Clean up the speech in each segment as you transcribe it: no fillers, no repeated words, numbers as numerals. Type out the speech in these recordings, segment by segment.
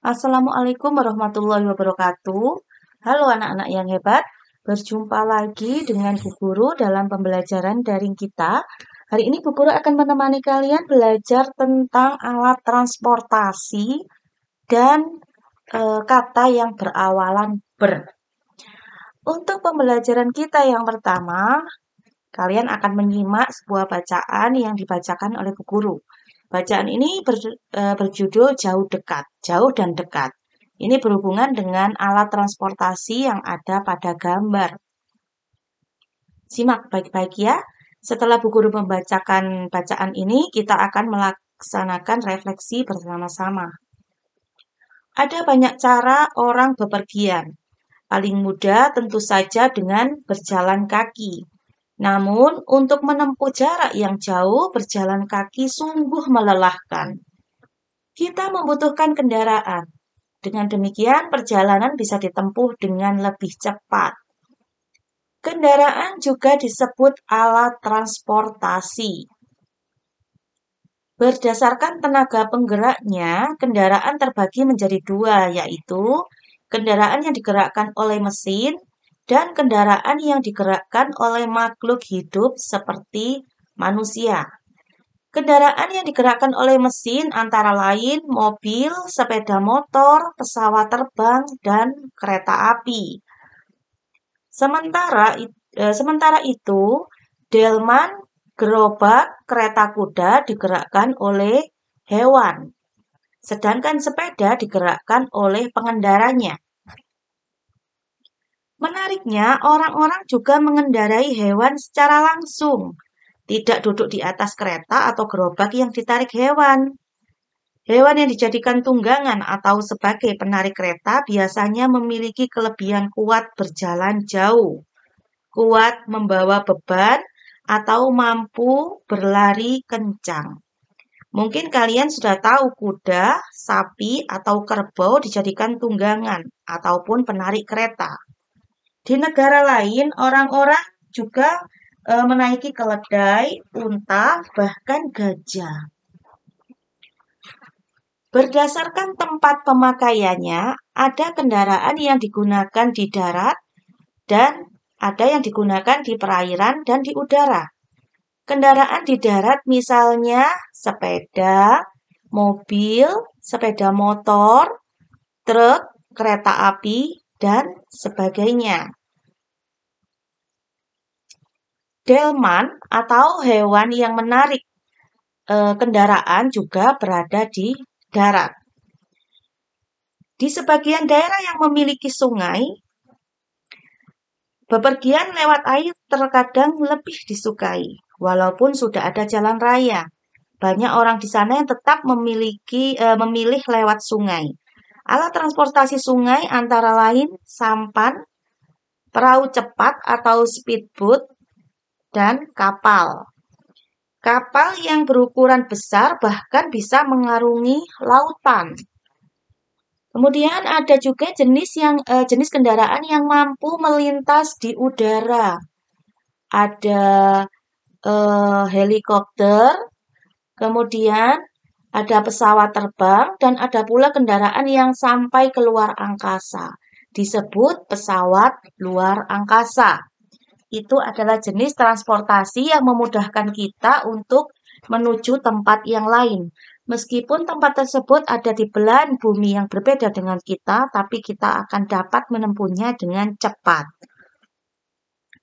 Assalamualaikum warahmatullahi wabarakatuh. Halo anak-anak yang hebat, berjumpa lagi dengan Bu Guru dalam pembelajaran daring kita. Hari ini Bu Guru akan menemani kalian belajar tentang alat transportasi dan kata yang berawalan ber. Untuk pembelajaran kita yang pertama, kalian akan menyimak sebuah bacaan yang dibacakan oleh Bu Guru. Bacaan ini berjudul jauh dan dekat. Ini berhubungan dengan alat transportasi yang ada pada gambar. Simak baik-baik ya. Setelah Bu Guru membacakan bacaan ini, kita akan melaksanakan refleksi bersama-sama. Ada banyak cara orang bepergian. Paling mudah tentu saja dengan berjalan kaki. Namun, untuk menempuh jarak yang jauh, berjalan kaki sungguh melelahkan. Kita membutuhkan kendaraan. Dengan demikian, perjalanan bisa ditempuh dengan lebih cepat. Kendaraan juga disebut alat transportasi. Berdasarkan tenaga penggeraknya, kendaraan terbagi menjadi dua, yaitu kendaraan yang digerakkan oleh mesin dan kendaraan yang digerakkan oleh makhluk hidup seperti manusia. Kendaraan yang digerakkan oleh mesin antara lain mobil, sepeda motor, pesawat terbang, dan kereta api. Sementara itu, delman, gerobak, kereta kuda digerakkan oleh hewan, sedangkan sepeda digerakkan oleh pengendaranya. Menariknya, orang-orang juga mengendarai hewan secara langsung, tidak duduk di atas kereta atau gerobak yang ditarik hewan. Hewan yang dijadikan tunggangan atau sebagai penarik kereta biasanya memiliki kelebihan kuat berjalan jauh, kuat membawa beban, atau mampu berlari kencang. Mungkin kalian sudah tahu kuda, sapi, atau kerbau dijadikan tunggangan ataupun penarik kereta. Di negara lain, orang-orang juga menaiki keledai, unta, bahkan gajah. Berdasarkan tempat pemakaiannya, ada kendaraan yang digunakan di darat dan ada yang digunakan di perairan dan di udara. Kendaraan di darat misalnya sepeda, mobil, sepeda motor, truk, kereta api, dan sebagainya. Delman atau hewan yang menarik kendaraan juga berada di darat. Di sebagian daerah yang memiliki sungai, bepergian lewat air terkadang lebih disukai, walaupun sudah ada jalan raya. Banyak orang di sana yang tetap memilih lewat sungai. Alat transportasi sungai antara lain sampan, perahu cepat atau speedboat, dan kapal. Kapal yang berukuran besar bahkan bisa mengarungi lautan. Kemudian ada juga jenis kendaraan yang mampu melintas di udara. Ada helikopter, kemudian ada pesawat terbang, dan ada pula kendaraan yang sampai ke luar angkasa. Disebut pesawat luar angkasa. Itu adalah jenis transportasi yang memudahkan kita untuk menuju tempat yang lain. Meskipun tempat tersebut ada di belahan bumi yang berbeda dengan kita, tapi kita akan dapat menempuhnya dengan cepat.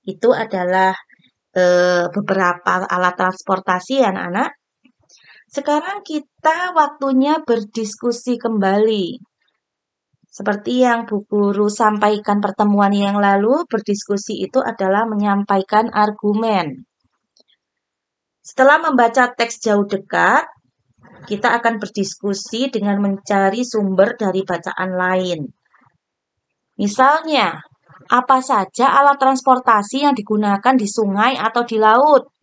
Itu adalah beberapa alat transportasi anak-anak. Sekarang kita waktunya berdiskusi kembali. Seperti yang Bu Guru sampaikan pertemuan yang lalu, berdiskusi itu adalah menyampaikan argumen. Setelah membaca teks jauh dekat, kita akan berdiskusi dengan mencari sumber dari bacaan lain. Misalnya, apa saja alat transportasi yang digunakan di sungai atau di laut?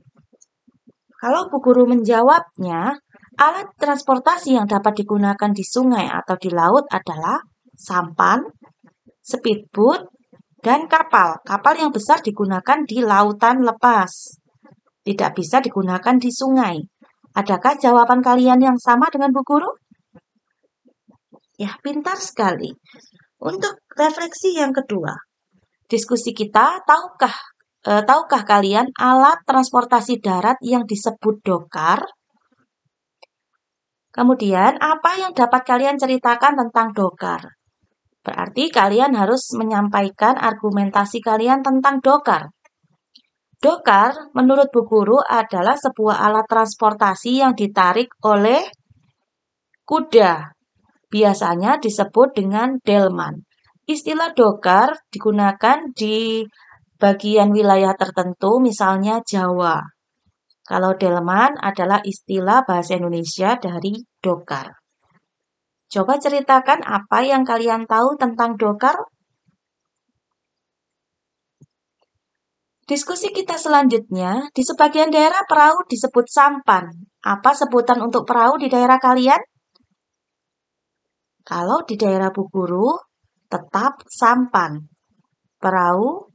Kalau Bu Guru menjawabnya, alat transportasi yang dapat digunakan di sungai atau di laut adalah sampan, speedboat, dan kapal. Kapal yang besar digunakan di lautan lepas. Tidak bisa digunakan di sungai. Adakah jawaban kalian yang sama dengan Bu Guru? Ya, pintar sekali. Untuk refleksi yang kedua, diskusi kita, tahukah kalian alat transportasi darat yang disebut dokar? Kemudian, apa yang dapat kalian ceritakan tentang dokar? Berarti kalian harus menyampaikan argumentasi kalian tentang dokar. Dokar, menurut Bu Guru, adalah sebuah alat transportasi yang ditarik oleh kuda. Biasanya disebut dengan delman. Istilah dokar digunakan di bagian wilayah tertentu, misalnya Jawa. Kalau delman adalah istilah bahasa Indonesia dari dokar. Coba ceritakan apa yang kalian tahu tentang dokar. Diskusi kita selanjutnya, di sebagian daerah perahu disebut sampan. Apa sebutan untuk perahu di daerah kalian? Kalau di daerah Bu Guru, tetap sampan. Perahu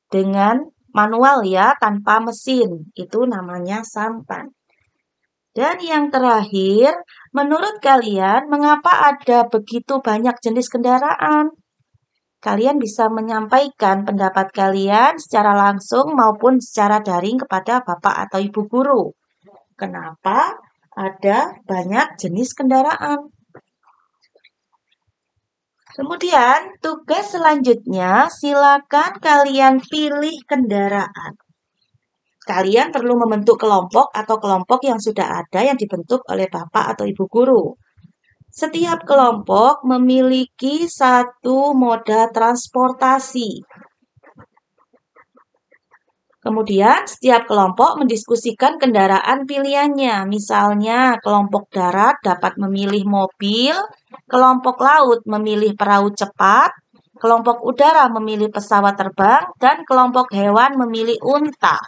dengan manual ya, tanpa mesin. Itu namanya sampan. Dan yang terakhir, menurut kalian, mengapa ada begitu banyak jenis kendaraan? Kalian bisa menyampaikan pendapat kalian secara langsung maupun secara daring kepada Bapak atau Ibu Guru. Kenapa ada banyak jenis kendaraan? Kemudian, tugas selanjutnya, silakan kalian pilih kendaraan. Kalian perlu membentuk kelompok atau kelompok yang sudah ada yang dibentuk oleh Bapak atau Ibu Guru. Setiap kelompok memiliki satu moda transportasi. Kemudian, setiap kelompok mendiskusikan kendaraan pilihannya. Misalnya, kelompok darat dapat memilih mobil, kelompok laut memilih perahu cepat, kelompok udara memilih pesawat terbang, dan kelompok hewan memilih unta.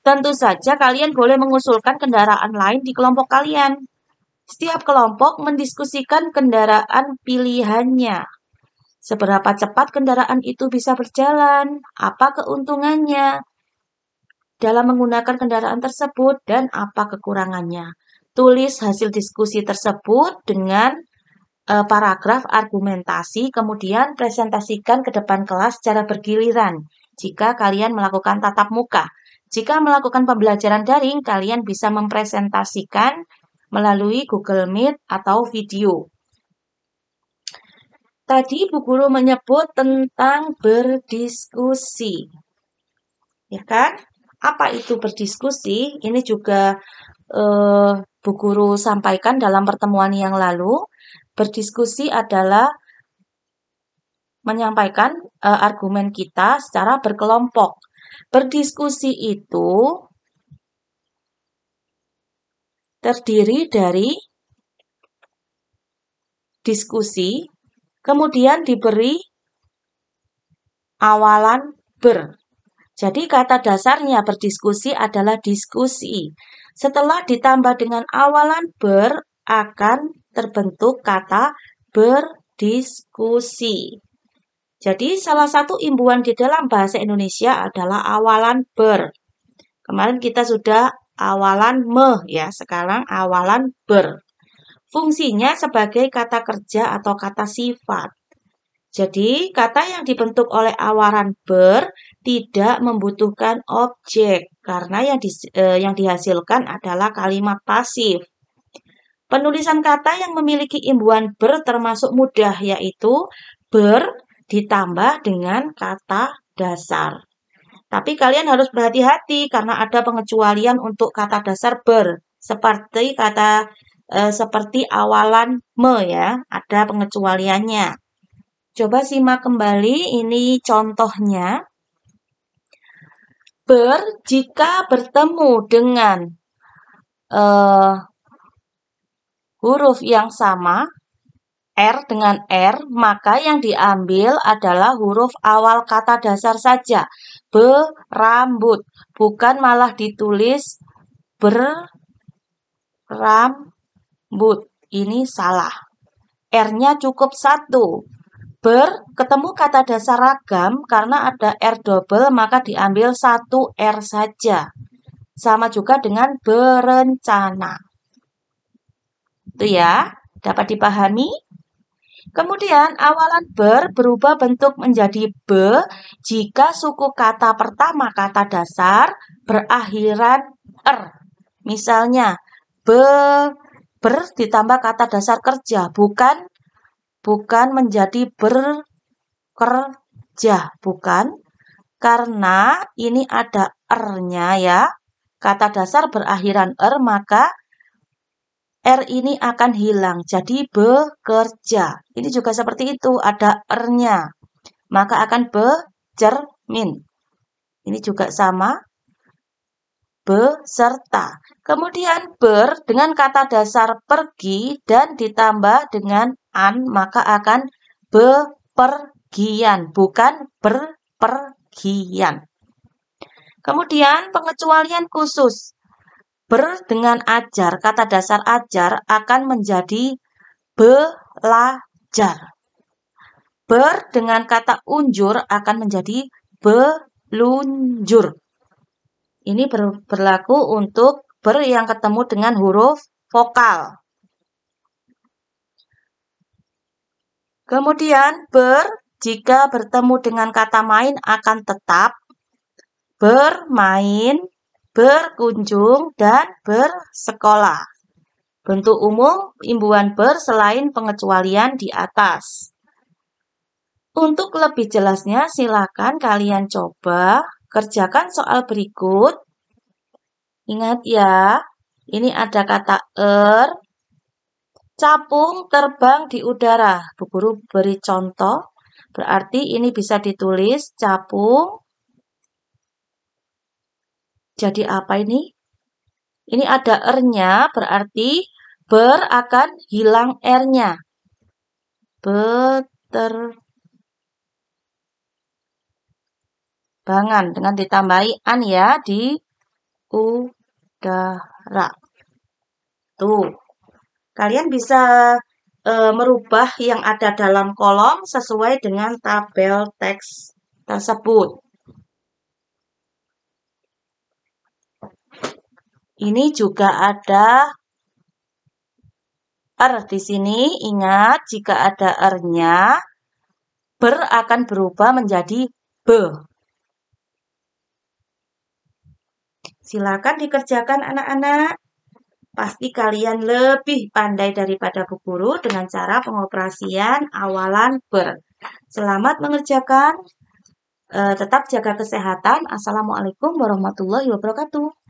Tentu saja kalian boleh mengusulkan kendaraan lain di kelompok kalian. Setiap kelompok mendiskusikan kendaraan pilihannya. Seberapa cepat kendaraan itu bisa berjalan, apa keuntungannya dalam menggunakan kendaraan tersebut, dan apa kekurangannya. Tulis hasil diskusi tersebut dengan paragraf argumentasi, kemudian presentasikan ke depan kelas secara bergiliran jika kalian melakukan tatap muka. Jika melakukan pembelajaran daring, kalian bisa mempresentasikan melalui Google Meet atau video. Tadi Bu Guru menyebut tentang berdiskusi. Ya kan? Apa itu berdiskusi? Ini juga Bu Guru sampaikan dalam pertemuan yang lalu. Berdiskusi adalah menyampaikan argumen kita secara berkelompok. Berdiskusi itu terdiri dari diskusi, kemudian diberi awalan ber. Jadi kata dasarnya berdiskusi adalah diskusi. Setelah ditambah dengan awalan ber, akan terbentuk kata berdiskusi. Jadi salah satu imbuhan di dalam bahasa Indonesia adalah awalan ber. Kemarin kita sudah awalan me ya, sekarang awalan ber. Fungsinya sebagai kata kerja atau kata sifat. Jadi, kata yang dibentuk oleh awalan ber tidak membutuhkan objek karena yang dihasilkan adalah kalimat pasif. Penulisan kata yang memiliki imbuhan ber termasuk mudah, yaitu ber ditambah dengan kata dasar. Tapi kalian harus berhati-hati karena ada pengecualian untuk kata dasar ber, seperti awalan me ya, ada pengecualiannya. Coba simak kembali, ini contohnya. Ber jika bertemu dengan huruf yang sama, R dengan R, maka yang diambil adalah huruf awal kata dasar saja. Berambut, bukan malah ditulis berambut. Ini salah. R-nya cukup satu. Ber, ketemu kata dasar ragam, karena ada R double, maka diambil satu R saja. Sama juga dengan berencana. Itu ya, dapat dipahami? Kemudian awalan ber berubah bentuk menjadi be jika suku kata pertama kata dasar berakhiran er. Misalnya ber ditambah kata dasar kerja, bukan menjadi berkerja, bukan. Karena ini ada er-nya ya. Kata dasar berakhiran er, maka R ini akan hilang, jadi bekerja. Ini juga seperti itu, ada er-nya. Maka akan becermin. Ini juga sama, beserta. Kemudian ber dengan kata dasar pergi dan ditambah dengan an, maka akan bepergian, bukan berpergian. Kemudian pengecualian khusus. Ber dengan ajar, kata dasar ajar akan menjadi belajar. Ber dengan kata unjur akan menjadi belunjur. Ini berlaku untuk ber yang ketemu dengan huruf vokal. Kemudian ber jika bertemu dengan kata main akan tetap bermain, berkunjung, dan bersekolah. Bentuk umum imbuhan ber selain pengecualian di atas. Untuk lebih jelasnya silakan kalian coba kerjakan soal berikut. Ingat ya, ini ada kata capung terbang di udara. Bu Guru beri contoh, berarti ini bisa ditulis capung. Jadi apa ini? Ini ada er-nya, berarti ber akan hilang r-nya. Beterbangan dengan ditambahi an ya di udara. Tuh. Kalian bisa merubah yang ada dalam kolom sesuai dengan tabel teks tersebut. Ini juga ada er di sini. Ingat, jika ada er-nya, ber akan berubah menjadi be. Silakan dikerjakan anak-anak. Pasti kalian lebih pandai daripada Bu Guru dengan cara pengoperasian awalan ber. Selamat mengerjakan. Tetap jaga kesehatan. Assalamualaikum warahmatullahi wabarakatuh.